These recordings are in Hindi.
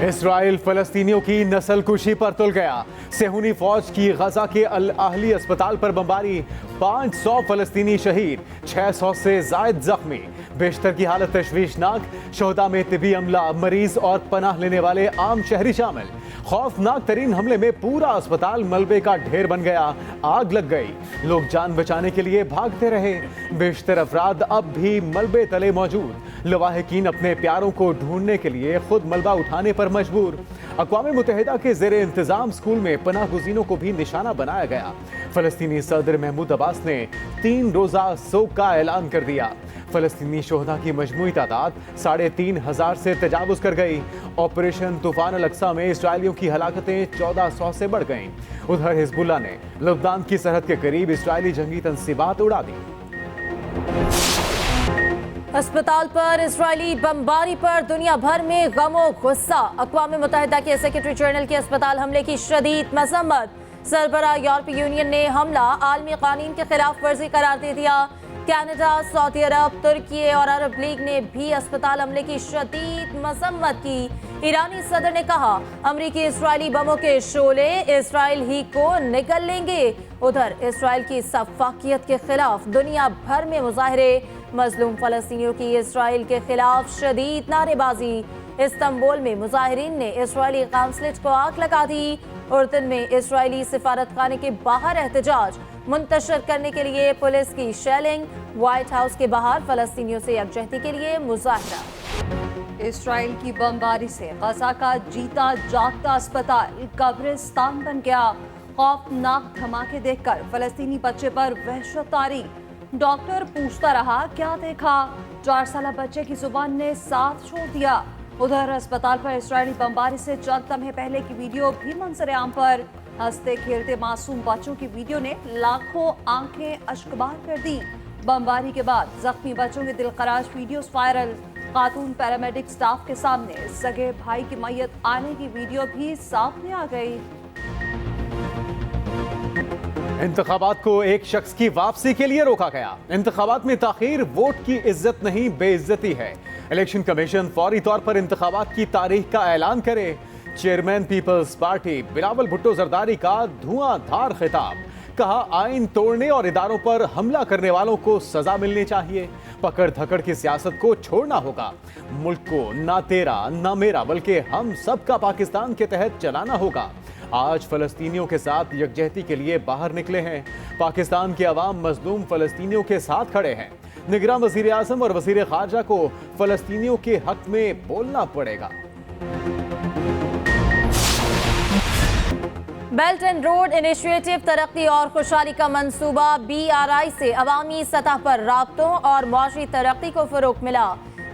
इस्राइल फलस्तीनियों की नस्लकुशी पर तुल गया। सेहूनी फौज की गजा के अल अहली अस्पताल पर बमबारी, 500 फलस्तीनी शहीद, 600 से जायद जख्मी। बेशतर की हालत तशवीशनाक, शोहदा में तिबी अमला, मरीज और पनाह लेने वाले आम शहरी शामिल। खौफनाक तरीन हमले में पूरा अस्पताल मलबे का ढेर बन गया, आग लग गई। लोग जान बचाने के लिए भागते रहे। बेशतर अफराद अब भी मलबे तले मौजूद। लवाहिकीन अपने प्यारों को ढूंढने के लिए खुद मलबा उठाने पर मजबूर। अक़वाम मुत्तहिदा के ज़ेरे इंतजाम स्कूल में पनाह गुज़ीनों को भी निशाना बनाया गया। फलस्तीनी सदर महमूद अब्बास ने 3 रोज़ा सोग का ऐलान कर दिया। फलस्तीनी शोहदा की मजमूई तादाद 3,500 से तजावुज़ कर गई। ऑपरेशन तूफान अल अक्सा में इसराइलियों की हलाकतें 1400 से बढ़ गईं। उधर हिजबुल्लाह ने लबनान की सरहद के करीब इसराइली जंगी तंसीबात उड़ा दी। अस्पताल पर इसराइली बमबारी पर दुनिया भर में गमो गुस्सा। अक़वाम मुत्तहिदा के सेक्रेटरी जनरल के अस्पताल हमले की शदीद मजम्मत। सरबराह यूरोपीय यूनियन ने हमला आलमी कानून के खिलाफ वर्जी करार दे दिया। कनाडा, सऊदी अरब, तुर्की और अरब लीग ने भी अस्पताल हमले की शदीद मजम्मत की। ईरानी सदर ने कहा, अमरीकी इसराइली बमों के शोले इसराइल ही को निगल लेंगे। उधर इसराइल की सफाकियत के खिलाफ दुनिया भर में मुजाहरे। मजलूम फलस्तीनियों की इसराइल के खिलाफ शदीद नारेबाजी। इस्तांबुल में मुजाहिरीन ने इसराइली काउंसलेट को आग लगा दी। उर्दन में इसराइली सिफारतखाने के बाहर एहतजाज। मुंतशर करने के लिए पुलिस की शेलिंग। व्हाइट हाउस के बाहर फलस्तीनियों से यकजहती के लिए मुजाहरा। इसराइल की बमबारी से गजा का जीता जागता अस्पताल कब्रिस्तान बन गया। खौफनाक धमाके देखकर फलस्तीनी बच्चे पर वहशत तारी। डॉक्टर पूछता रहा, क्या देखा? 4 साल बच्चे की जुबान ने साथ छोड़ दिया। उधर अस्पताल पर इसराइली बमबारी से चंद लम्हे पहले की वीडियो भी मंजरे आम पर। हंसते खेलते मासूम बच्चों की वीडियो ने लाखों आंखें अश्कबार कर दी। बमबारी के बाद जख्मी बच्चों के दिलखराश वीडियोस वायरल। खातून पैरामेडिक स्टाफ के सामने सगे भाई की मैयत आने की वीडियो भी सामने आ गई। इंतखाबात को एक शख्स की वापसी के लिए रोका गया। इंतखाबात में ताखीर वोट की इज्जत नहीं, बेइज्जती है। इलेक्शन कमीशन फौरी तौर पर इंतखाबात की तारीख का ऐलान करे। Chairman Peoples Party Bilawal Bhutto Zardari का धुआंधार खिताब। कहा, आइन तोड़ने और इदारों पर हमला करने वालों को सजा मिलनी चाहिए। पकड़ धकड़ की सियासत को छोड़ना होगा। मुल्क को ना तेरा ना मेरा बल्कि हम सब का पाकिस्तान के तहत चलाना होगा। आज फलस्तीनियों के साथ यकजहती के लिए बाहर निकले हैं। पाकिस्तान के अवाम मजलूम फलस्तीनियों के साथ खड़े हैं। निगरान वजीर आज़म और वजीर खारजा को फलस्तीनियों के हक में बोलना पड़ेगा। बेल्ट एंड रोड इनिशिएटिव तरक्की और खुशहाली का मंसूबा। BRI से अवामी सतह पर राब्तों और मुआशी तरक्की को फरोग मिला।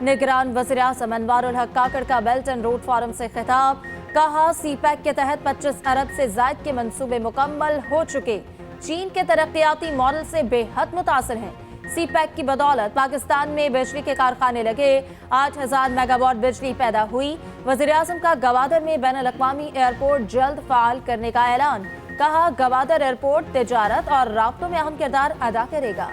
निगरान वज़ीर आज़म अनवारुल हक काकड़ का बेल्ट एंड रोड फोरम से खिताब। कहा, CPEC के तहत 25 अरब से जायद के मंसूबे मुकम्मल हो चुके। चीन के तरक्याती मॉडल से बेहद मुतासर हैं। CPEC की बदौलत पाकिस्तान में बिजली के कारखाने लगे। 8000 मेगावाट बिजली पैदा हुई। वज़ीर आज़म का गवादर में बैनुल-अक़वामी एयरपोर्ट जल्द फ़ाल करने का ऐलान। कहा, गवादर एयरपोर्ट तिजारत और राब्तों में अहम किरदार अदा करेगा।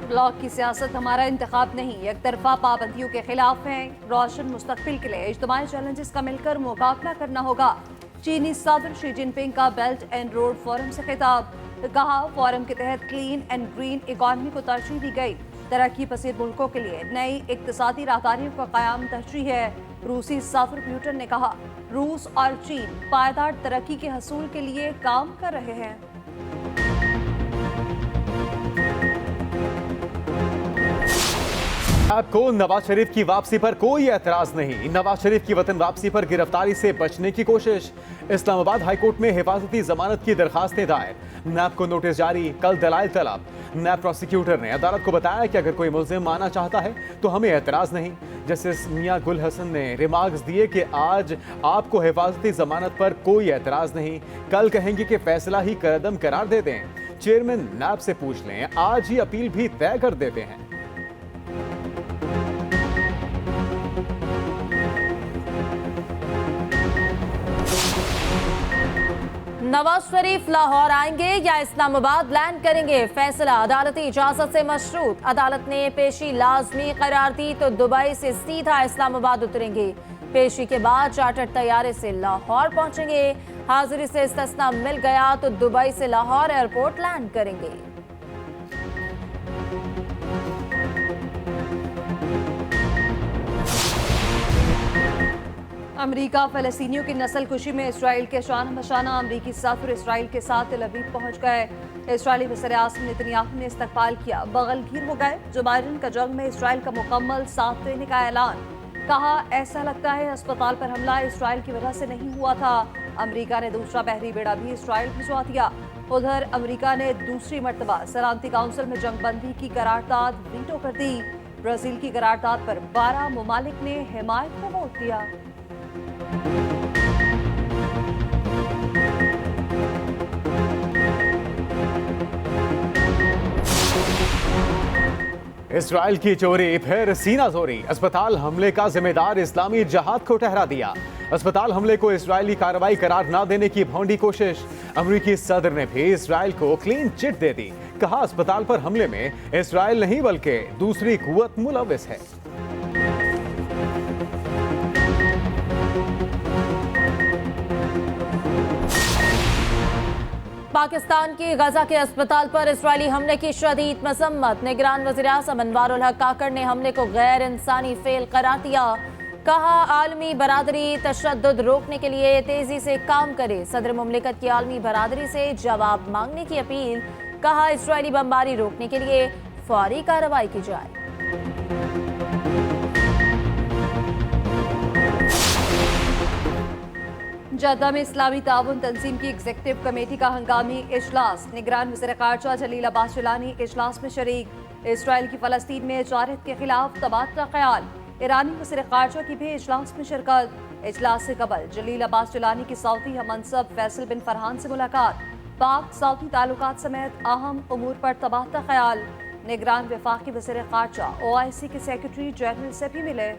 ब्लॉक की सियासत हमारा इंतखाब नहीं, एक तरफा पाबंदियों के खिलाफ है। रोशन मुस्तकबिल के लिए इज्तिमाई चैलेंजेस का मिलकर मुकाबला करना होगा। चीनी सदर शी जिनपिंग का बेल्ट एंड रोड फोरम से खिताब। कहा, फोरम के तहत क्लीन एंड ग्रीन इकॉनमी को तरजीह दी गई। तरक्की पसीद मुल्कों के लिए नई इक्तिसादी राहदारियों का क़याम तरजीह है। रूसी सदर पुतिन ने कहा, रूस और चीन पायदार तरक्की के हसूल के लिए काम कर रहे हैं। आपको नवाज शरीफ की वापसी पर कोई एतराज नहीं। नवाज शरीफ की वतन वापसी पर गिरफ्तारी से बचने की कोशिश। इस्लामाबाद हाईकोर्ट में हिफाजती जमानत की दरखास्तें दायर। नैब को नोटिस जारी, कल दलाइल तलब। नैब प्रोसिक्यूटर ने अदालत को बताया कि अगर कोई मुल्जिम आना चाहता है तो हमें एतराज नहीं। जस्टिस मियां गुल हसन ने रिमार्क्स दिए कि आज आपको हिफाजती जमानत पर कोई एतराज नहीं, कल कहेंगे कि फैसला ही करदम करार दे दें। चेयरमैन नैब से पूछ लें, आज ही अपील भी तय कर देते हैं। नवाज शरीफ लाहौर आएंगे या इस्लामाबाद लैंड करेंगे, फैसला अदालती इजाजत से मशरूत। अदालत ने पेशी लाजमी करार दी तो दुबई से सीधा इस्लामाबाद उतरेंगे। पेशी के बाद चार्टर तैयारे से लाहौर पहुंचेंगे। हाजिरी से इस्तिस्ना मिल गया तो दुबई से लाहौर एयरपोर्ट लैंड करेंगे। अमेरिका फलस्तीनियों की नस्लकुशी में इसराइल के शाना बशाना। अमेरिकी सफर इसराइल के साथ तेल अवीव पहुंच गए। इसराइली वज़ीर-ए-आज़म नेतन्याहू ने इस्तकबाल किया, बगलगीर हो गए। जो बाइडेन का जंग में इसराइल का मुकम्मल साथ देने का ऐलान। कहा, ऐसा लगता है अस्पताल पर हमला इसराइल की वजह से नहीं हुआ था। अमेरिका ने दूसरा बहरी बेड़ा भी इसराइल भिजवा दिया। उधर अमेरिका ने दूसरी मरतबा सलामती काउंसिल में जंगबंदी की करारदाद वीटो कर दी। ब्राजील की करारदाद पर 12 ममालिक ने हिमायत का वोट दिया। इसराइल की चोरी फिर सीना जोरी। अस्पताल हमले का जिम्मेदार इस्लामी जहाद को ठहरा दिया। अस्पताल हमले को इस्राइली कार्रवाई करार न देने की भौंडी कोशिश। अमेरिकी सदर ने भी इसराइल को क्लीन चिट दे दी। कहा, अस्पताल पर हमले में इसराइल नहीं बल्कि दूसरी कुव्वत मुलविस है। पाकिस्तान की गजा के अस्पताल पर इजरायली हमले की शदीद मजम्मत। निगरान वज़ीर-ए-आज़म अनवारुल हक काकड़ ने हमले को गैर इंसानी फेल करार दिया। कहा, आलमी बरादरी तशद्दुद रोकने के लिए तेजी से काम करे। सदर मुमलिकत की आलमी बरादरी से जवाब मांगने की अपील। कहा, इजरायली बमबारी रोकने के लिए फौरी कार्रवाई की जाए। जद्दा में इस्लामी ताउन तंजीम की एग्जीक्यूटिव कमेटी का हंगामी इजलास। निगरान वज़ीर ख़ारजा जलील अब्बास जिलानी इजलास में शरीक। इसराइल की फ़लस्तीन में जारद के खिलाफ तबादला ख्याल। ईरानी वज़ीर ख़ारजा की भी इजलास में शिरकत। इजलास से कबल जलील अब्बास जिलानी की सऊदी हममनसब फैसल बिन फरहान से मुलाकात। पाक सऊदी ताल्लुकात समेत अहम उमूर पर तबादला ख्याल। निगरान वफाकी वज़ीर ख़ारजा OIC के सेक्रेटरी जनरल से भी मिले।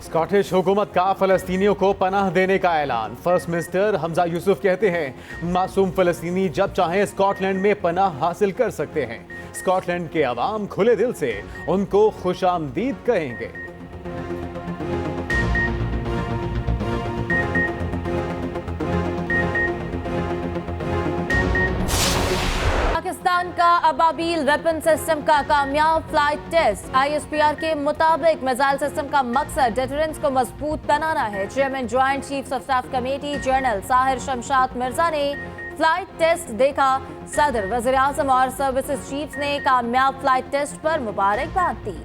स्कॉटिश हुकूमत का फलस्तीनियों को पनाह देने का ऐलान। फर्स्ट मिनिस्टर हमजा यूसुफ कहते हैं, मासूम फलस्तीनी जब चाहें स्कॉटलैंड में पनाह हासिल कर सकते हैं। स्कॉटलैंड के अवाम खुले दिल से उनको खुशामदीद कहेंगे। पाकिस्तान का अबाबील वेपन सिस्टम का कामयाब फ्लाइट टेस्ट। ISPR के मुताबिक मिसाइल सिस्टम का मकसद डिटरेंस को मजबूत बनाना है। Chairman joint chiefs of staff committee general Sahir Shamshad Mirza ने फ्लाइट टेस्ट देखा। सदर, वज़ीर-ए-आज़म और सर्विसेज चीफ्स ने कामयाब फ्लाइट टेस्ट पर मुबारकबाद दी।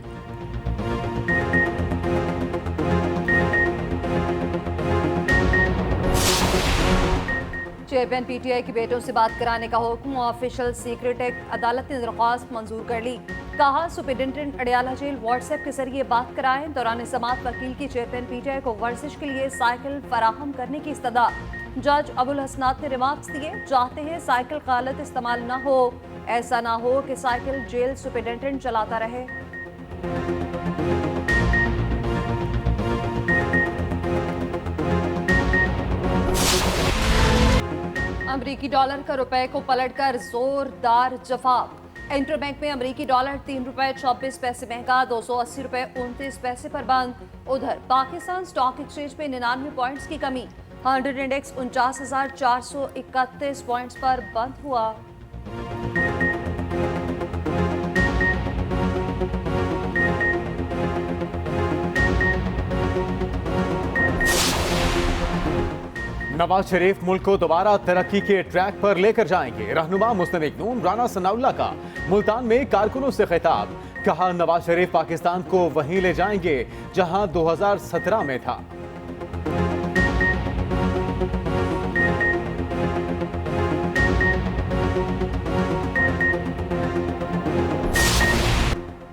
चेयरमैन PTI के बेटों से बात कराने का हुक्म। Official secret act. अदालत ने दरख्वास्त मंजूर कर ली। कहा, सुपरिटेंडेंट अडियाला जेल व्हाट्सएप के जरिए बात कराएं। दौरान समाअत वकील की चेयरमैन PTI को वर्जिश के लिए साइकिल फराहम करने की इस्तदा। जज अबुल हसनात ने रिमार्क्स दिए, चाहते हैं साइकिल गलत इस्तेमाल ना हो। ऐसा ना हो कि साइकिल जेल सुपरिटेंडेंट चलाता रहे। अमरीकी डॉलर का रुपए को पलटकर जोरदार जवाब। इंटरबैंक में अमरीकी डॉलर 3 रुपए 26 पैसे महंगा, 280 रुपए 29 पैसे पर बंद। उधर पाकिस्तान स्टॉक एक्सचेंज में 99 पॉइंट्स की कमी। 100 इंडेक्स 49,431 पॉइंट्स पर बंद हुआ। नवाज शरीफ मुल्क को दोबारा तरक्की के ट्रैक पर लेकर जाएंगे। रहनुमा मुस्लिम लीग नून राना सनाउल्लाह का मुल्तान में कारकुनों से खिताब। कहा, नवाज शरीफ पाकिस्तान को वहीं ले जाएंगे जहां 2017 में था।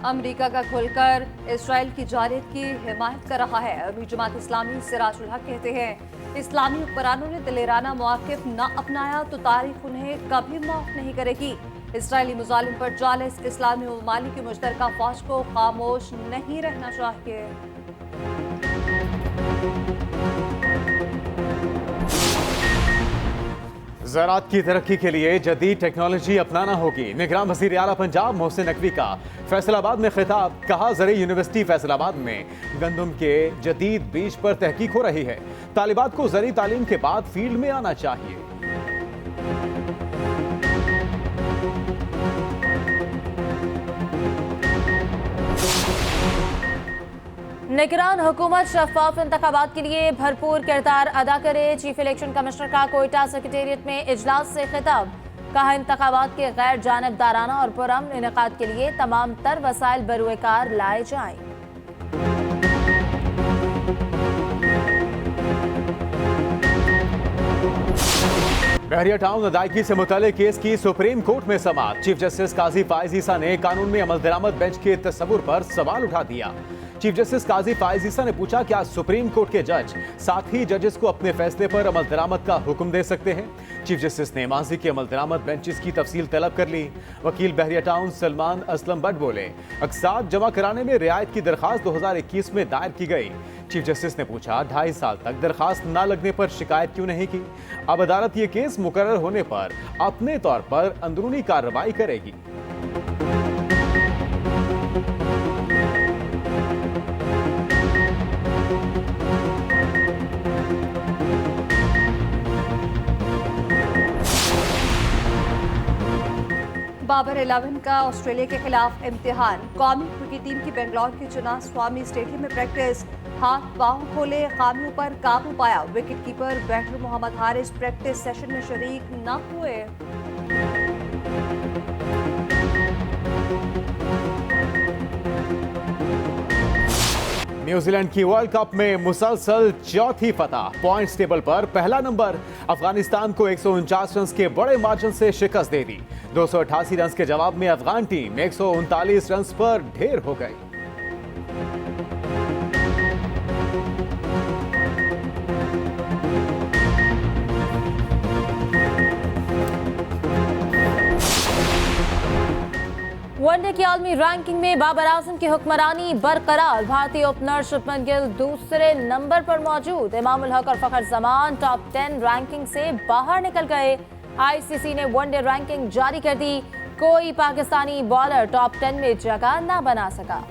अमेरिका का खुलकर इसराइल की जारद की हिमायत कर रहा है। अरबी जमात इस्लामी सिराजुल हक कहते हैं, इस्लामी हुक्मरानों ने दिलेराना मौक़िफ़ न अपनाया तो तारीख उन्हें कभी माफ़ नहीं करेगी। इसराइली मुजालिम पर जालिस इस्लामी ममालिक की मुश्तरका फौज को खामोश नहीं रहना चाहिए। ज़राअत की तरक्की के लिए जदीद टेक्नोलॉजी अपनाना होगी। निगरान वज़ीर आला पंजाब मोहसिन नकवी का फैसलाबाद में खिताब। कहा, ज़रई यूनिवर्सिटी फैसलाबाद में गंदम के जदीद बीज पर तहकीक हो रही है। तालिबात को ज़रई तालीम के बाद फील्ड में आना चाहिए। निगरान हुकूमत शफाफ इंतखाबात के लिए भरपूर किरदार अदा करे। चीफ इलेक्शन कमिश्नर का कोयटा सेक्रेटेरिएट में इजलास से खिताब। कहा, इंतखाबात के गैर जानिबदाराना और पुरअमन इनेकाद के लिए तमाम तर वसाइल बरूएकार लाए जाएं। बहरिया टाउन अदायगी से मुतल्लिक केस की सुप्रीम कोर्ट में समाअत। चीफ जस्टिस काजी फाइज ईसा ने कानून में अमल दरामद बेंच के तस्वुर पर सवाल उठा दिया। चीफ जस्टिस काजी फाइज ईसा ने पूछा, क्या सुप्रीम कोर्ट के जज साथ ही जजेस को अपने फैसले पर अमल दरामद का हुक्म दे सकते हैं? चीफ जस्टिस ने माजी के अमल दरामद बेंचेस की तफसील तलब कर ली। वकील बहरिया टाउन सलमान असलम बट बोले, अक़सात जमा कराने में रियायत की दरखास्त 2021 में दायर की गई। चीफ जस्टिस ने पूछा, 2.5 साल तक दरखास्त न लगने पर शिकायत क्यों नहीं की? अब अदालत ये केस मुकर्रर होने पर अपने तौर पर अंदरूनी कार्रवाई करेगी। बाबर 11 का ऑस्ट्रेलिया के खिलाफ इम्तिहान। कौमी क्रिकेट टीम की बेंगलौर के चिन्ना स्वामी स्टेडियम में प्रैक्टिस। हाथ पांव खोले, खामियों पर काबू पाया। Wicket keeper batter Mohammad Haris practice session में शरीक न हुए। न्यूजीलैंड की वर्ल्ड कप में मुसलसल चौथी फतह। पॉइंट्स टेबल पर पहला नंबर। अफगानिस्तान को 149 रन के बड़े मार्जिन से शिकस्त दे दी। 288 रन के जवाब में अफगान टीम 139 रन पर ढेर हो गई। वनडे की आलमी रैंकिंग में बाबर आजम की हुक्मरानी बरकरार। भारतीय ओपनर शुभमन गिल दूसरे नंबर पर मौजूद। इमामुल हक और फखर जमान टॉप 10 रैंकिंग से बाहर निकल गए। आईसीसी ने वनडे रैंकिंग जारी कर दी। कोई पाकिस्तानी बॉलर टॉप 10 में जगह न बना सका।